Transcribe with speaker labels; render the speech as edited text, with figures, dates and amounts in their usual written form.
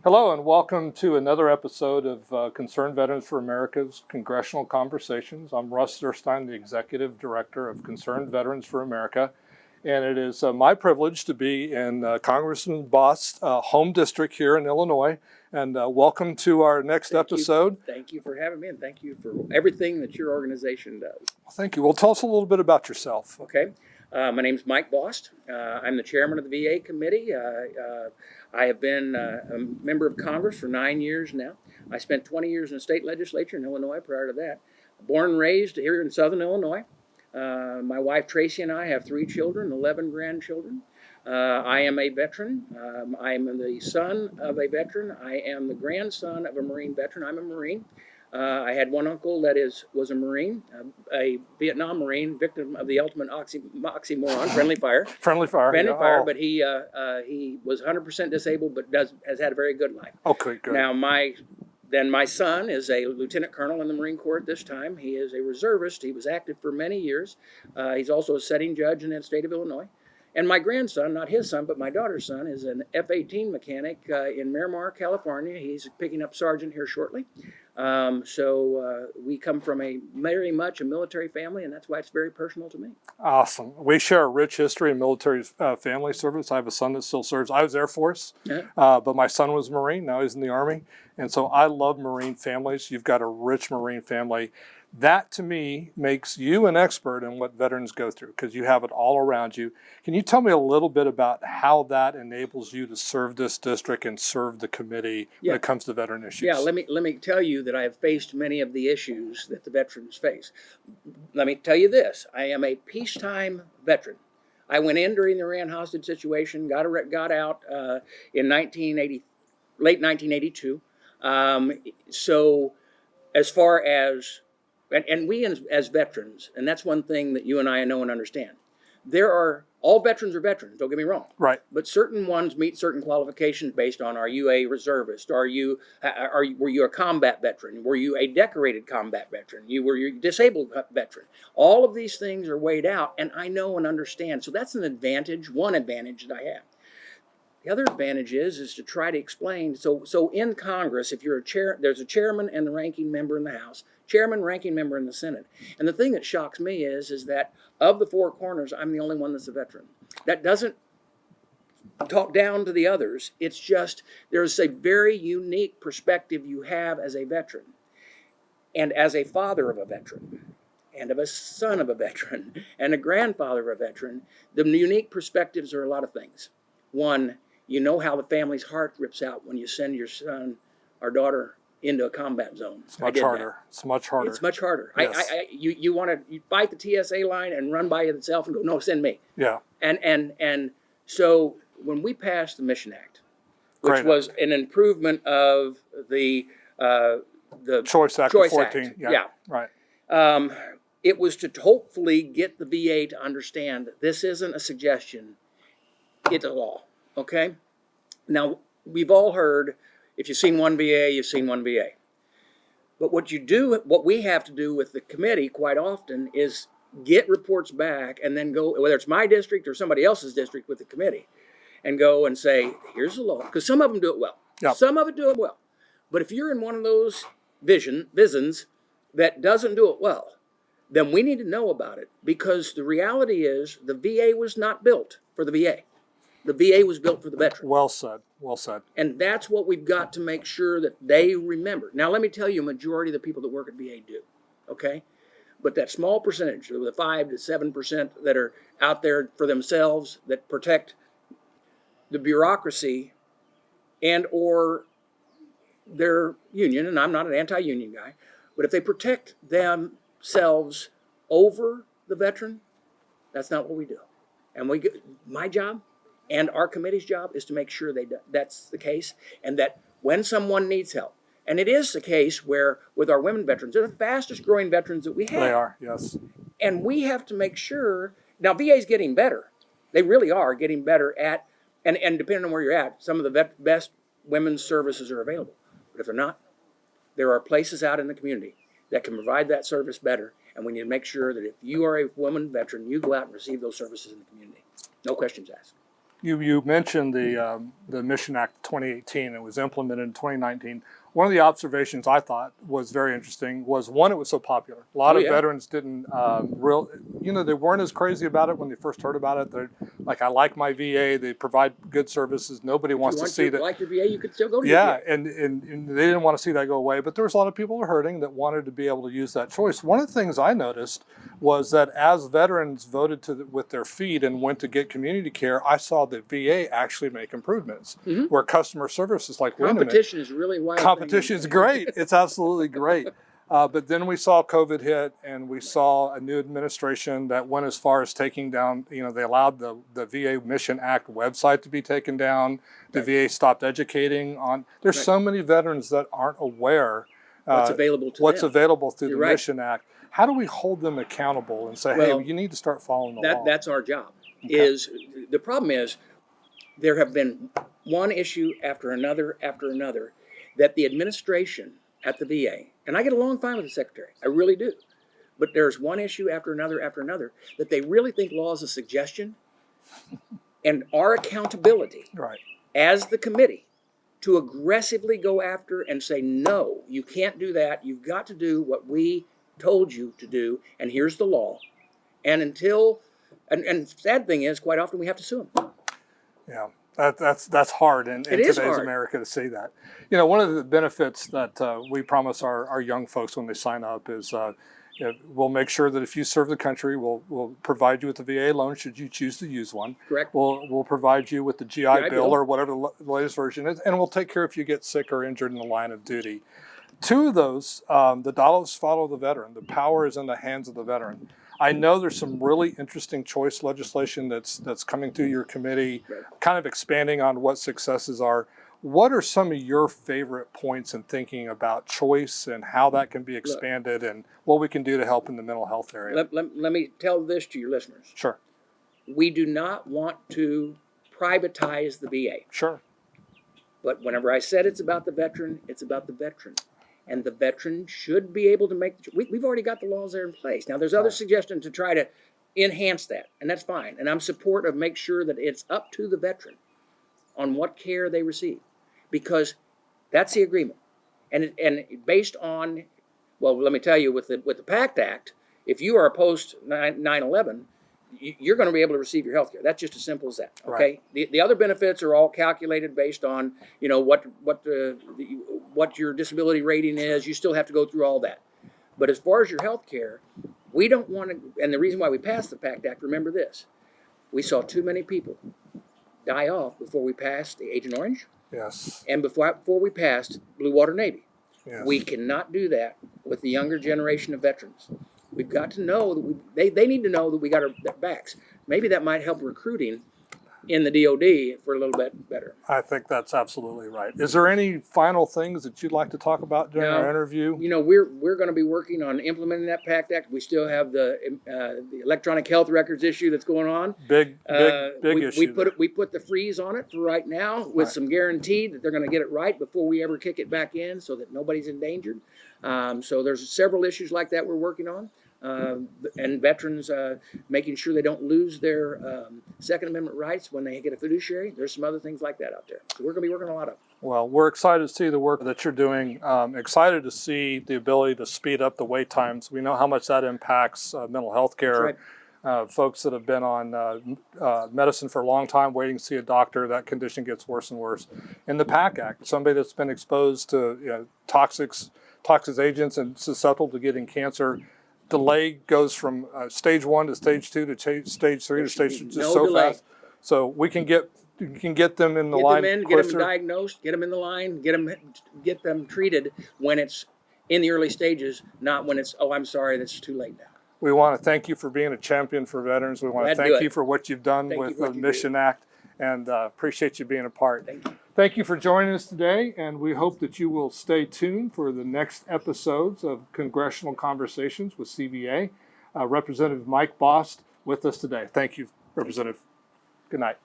Speaker 1: Hello and welcome to another episode of Concerned Veterans for America's Congressional Conversations. I'm Russ Duerstine, the Executive Director of Concerned Veterans for America, and it is my privilege to be in Congressman Bost's home district here in Illinois. And welcome to our next episode.
Speaker 2: Thank you for having me, and thank you for everything that your organization does.
Speaker 1: Well, thank you. Well, tell us a little bit about yourself.
Speaker 2: Okay. My name is Mike Bost. I'm the chairman of the VA committee. I have been a member of Congress for 9 years now. I spent 20 years in the state legislature in Illinois prior to that. Born and raised here in southern Illinois. My wife Tracy and I have 3 children, 11 grandchildren. I am a veteran. I am the son of a veteran. I am the grandson of a Marine veteran. I'm a Marine. I had one uncle that was a Marine, a Vietnam Marine, victim of the ultimate oxymoron, friendly fire.
Speaker 1: Friendly fire.
Speaker 2: But he was 100% disabled, but has had a very good life.
Speaker 1: Okay, good.
Speaker 2: Now my son is a lieutenant colonel in the Marine Corps at this time. He is a reservist. He was active for many years. He's also a sitting judge in the state of Illinois. And my grandson, not his son, but my daughter's son, is an F-18 mechanic in Miramar, California. He's picking up sergeant here shortly. So we come from very much a military family, and that's why it's very personal to me.
Speaker 1: Awesome. We share a rich history in military family service. I have a son that still serves. I was Air Force, but my son was Marine. Now he's in the Army. And so I love Marine families. You've got a rich Marine family. That, to me, makes you an expert in what veterans go through because you have it all around you. Can you tell me a little bit about how that enables you to serve this district and serve the committee when it comes to veteran issues?
Speaker 2: Yeah, let me tell you that I have faced many of the issues that the veterans face. Let me tell you this. I am a peacetime veteran. I went in during the Iran hostage situation, got out in late 1982. So as far as and we as veterans, and that's one thing that you and I know and understand. All veterans are veterans, don't get me wrong.
Speaker 1: Right.
Speaker 2: But certain ones meet certain qualifications based on, are you a reservist? Were you a combat veteran? Were you a decorated combat veteran? Were you a disabled veteran? All of these things are weighed out, and I know and understand. So that's one advantage that I have. The other advantage is to try to explain. So in Congress, if you're there's a chairman and the ranking member in the House, chairman, ranking member in the Senate. And the thing that shocks me is that of the 4 corners, I'm the only one that's a veteran. That doesn't talk down to the others. It's just there's a very unique perspective you have as a veteran, and as a father of a veteran, and of a son of a veteran, and a grandfather of a veteran. The unique perspectives are a lot of things. One, you know how the family's heart rips out when you send your son or daughter into a combat zone.
Speaker 1: It's much harder. It's much harder.
Speaker 2: Yes. You want to fight the TSA line and run by itself and go, no, send me.
Speaker 1: Yeah.
Speaker 2: And so when we passed the Mission Act, which was an improvement of the
Speaker 1: Choice Act of 14.
Speaker 2: Act. Yeah.
Speaker 1: Right.
Speaker 2: It was to hopefully get the VA to understand that this isn't a suggestion, it's a law. Okay? Now, we've all heard, if you've seen one VA, you've seen one VA. But what we have to do with the committee quite often is get reports back and then go, whether it's my district or somebody else's district with the committee, and go and say, here's the law. Because some of them do it well.
Speaker 1: Yep.
Speaker 2: Some of it do it well. But if you're in one of those visions that doesn't do it well, then we need to know about it, because the reality is the VA was not built for the VA. The VA was built for the veteran.
Speaker 1: Well said. Well said.
Speaker 2: And that's what we've got to make sure that they remember. Now, let me tell you, a majority of the people that work at VA do, okay? But that small percentage, the 5 to 7% that are out there for themselves, that protect the bureaucracy and or their union, and I'm not an anti-union guy, but if they protect themselves over the veteran, that's not what we do. And my job and our committee's job is to make sure that's the case, and that when someone needs help, and it is the case where with our women veterans, they're the fastest growing veterans that we have.
Speaker 1: They are, yes.
Speaker 2: And we have to make sure, now VA's getting better. They really are getting better at, and depending on where you're at, some of the best women's services are available. But if they're not, there are places out in the community that can provide that service better, and we need to make sure that if you are a woman veteran, you go out and receive those services in the community. No questions asked.
Speaker 1: You mentioned the Mission Act 2018. It was implemented in 2019. One of the observations I thought was very interesting was, one, it was so popular. A lot of veterans didn't they weren't as crazy about it when they first heard about it. They're like, I like my VA. They provide good services. Nobody wants to see that.
Speaker 2: Like your VA, you could still go to your VA.
Speaker 1: And they didn't want to see that go away. But there was a lot of people who were hurting that wanted to be able to use that choice. One of the things I noticed was that as veterans voted with their feet and went to get community care, I saw the VA actually make improvements where customer service is like,
Speaker 2: competition is really why.
Speaker 1: Competition is great. It's absolutely great. But then we saw COVID hit, and we saw a new administration that went as far as taking down, they allowed the VA Mission Act website to be taken down. The VA stopped educating on. There's so many veterans that aren't aware
Speaker 2: what's available
Speaker 1: through the Mission Act. How do we hold them accountable and say, hey, you need to start following the law?
Speaker 2: That's our job. The problem is there have been one issue after another that the administration at the VA, and I get along fine with the secretary, I really do, but there's one issue after another that they really think law is a suggestion, and our accountability as the committee to aggressively go after and say, no, you can't do that. You've got to do what we told you to do, and here's the law. And and sad thing is, quite often we have to sue them.
Speaker 1: Yeah. That's hard in today's America to see that. One of the benefits that we promise our young folks when they sign up is we'll make sure that if you serve the country, we'll provide you with a VA loan should you choose to use one.
Speaker 2: Correct.
Speaker 1: We'll provide you with the GI Bill or whatever the latest version is, and we'll take care if you get sick or injured in the line of duty. Two of those, the dollars follow the veteran. The power is in the hands of the veteran. I know there's some really interesting choice legislation that's coming through your committee, kind of expanding on what successes are. What are some of your favorite points in thinking about choice and how that can be expanded and what we can do to help in the mental health area?
Speaker 2: Let me tell this to your listeners.
Speaker 1: Sure.
Speaker 2: We do not want to privatize the VA.
Speaker 1: Sure.
Speaker 2: But whenever I said it's about the veteran, it's about the veteran. And the veteran should be able to make we've already got the laws there in place. Now, there's other suggestions to try to enhance that, and that's fine. And I'm supportive of make sure that it's up to the veteran on what care they receive, because that's the agreement. And based on, well, let me tell you, with the PACT Act, if you are post 9/11, you're going to be able to receive your health care. That's just as simple as that. Okay. Right. The other benefits are all calculated based on what your disability rating is. You still have to go through all that. But as far as your health care, we don't want to. And the reason why we passed the PACT Act, remember this: we saw too many people die off before we passed the Agent Orange.
Speaker 1: Yes. And
Speaker 2: before we passed Blue Water Navy.
Speaker 1: Yes.
Speaker 2: We cannot do that with the younger generation of veterans. We've got to know that they need to know that we got their backs. Maybe that might help recruiting in the DOD for a little bit better.
Speaker 1: I think that's absolutely right. Is there any final things that you'd like to talk about during our interview?
Speaker 2: We're going to be working on implementing that PACT Act. We still have the electronic health records issue that's going on.
Speaker 1: Big issue.
Speaker 2: We put the freeze on it for right now with some guarantee that they're going to get it right before we ever kick it back in, so that nobody's endangered. So there's several issues like that we're working on. And veterans making sure they don't lose their Second Amendment rights when they get a fiduciary. There's some other things like that out there. So we're going to be working on a lot of.
Speaker 1: Well, we're excited to see the work that you're doing. Excited to see the ability to speed up the wait times. We know how much that impacts mental health care. Right. Folks that have been on medicine for a long time waiting to see a doctor, that condition gets worse and worse. In the PACT Act, somebody that's been exposed to toxic agents and susceptible to getting cancer, delay goes from stage 1 to stage 2 to stage 3 to stage just so delay. Fast. So we can get them in the line.
Speaker 2: Get them diagnosed, get them in the line, get them treated when it's in the early stages, not when it's, oh, I'm sorry, that's too late now.
Speaker 1: We want to thank you for being a champion for veterans. We want to thank you for what you've done with the Mission Act, and appreciate you being a part.
Speaker 2: Thank you.
Speaker 1: Thank you for joining us today, and we hope that you will stay tuned for the next episodes of Congressional Conversations with CVA. Representative Mike Bost with us today. Thank you, Representative. Good night.